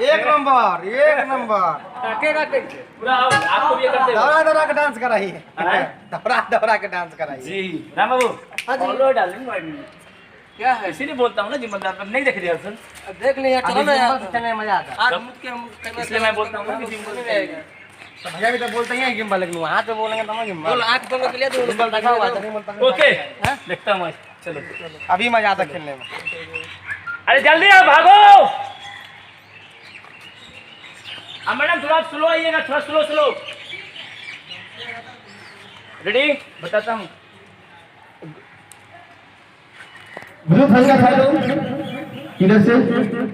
एक नंबर पूरा आपको भी ये करते हो दौड़ा दौड़ा के डांस कराइए दौड़ा दौड़ा के डांस कराइए जी राम बाबू फॉलो डालेंगे क्या है इसीलिए बोलता हूँ ना जिम्मेदार पर नहीं देख रहे असल देख लिया चलो ना यार चलने मजा आता है इसलिए मैं बोलता हूँ कि जिम्बल नहीं रहेगा तो भैया भी तो बोलते हैं गिम्बल लेकिन वहां पे बोलेंगे तो गिम्बल बोल आंख बंद कर लिया तो गिम्बल रखा हुआ था ओके देखता हूँ चलो अभी मजा आता खेलने में अरे जल्दी आओ भागो मैडम थोड़ा स्लो आइएगा थोड़ा स्लो स्लो रेडी बताता हूँ ग्रुप हल्का खा लो इधर से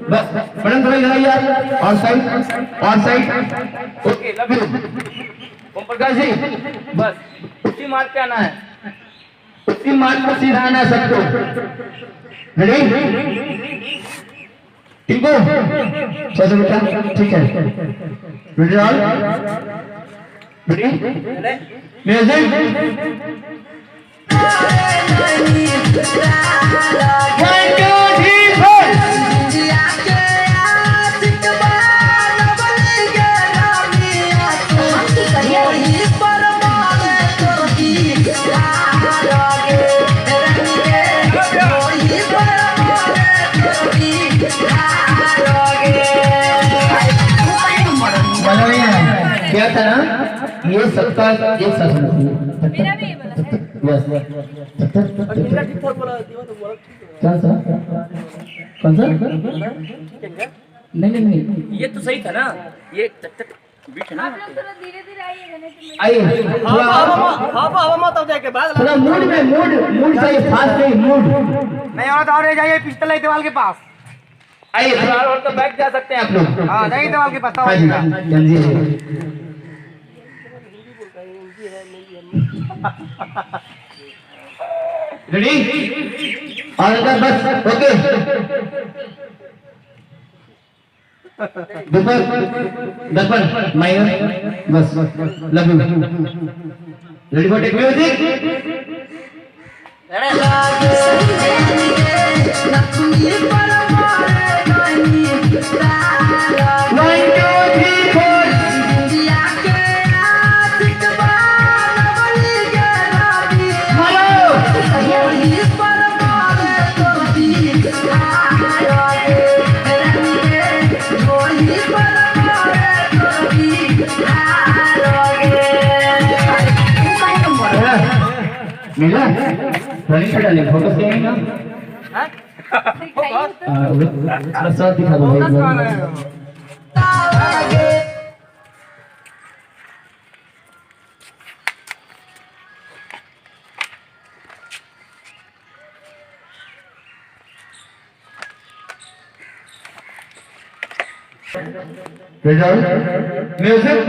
बस मैडम थोड़ा इधर आइए और side okay love you Om Prakash ji बस उसी मार्ग पे आना है उसी मार्ग पर सीधा आना है सबको रेडी टिंकू चलो बेटा ठीक है रेडी ऑल रेडी म्यूजिक 1 2 3 4 क्या था ना ये सबका एक साथ मेरा भी क्या सा कौन सा नहीं ये तो सही था ना ये बीट है ना आप लोग थोड़ा धीरे-धीरे आइए आइए हवा मत हो जाए के बाद थोड़ा मूड सही फास्ट नहीं मूड नहीं और जाइए पिस्टल है दीवार के पास आइए थोड़ा और तो बैठ जा सकते हैं आप लोग हां जाइए दीवार के पास हाँ जी जल्दी रेडी और बस ओके दर्पण माइनस बस love you ready for take music मिला रनिंग पे डालें फोकस करेंगे ना बस साथ दिखा दो म्यूजिक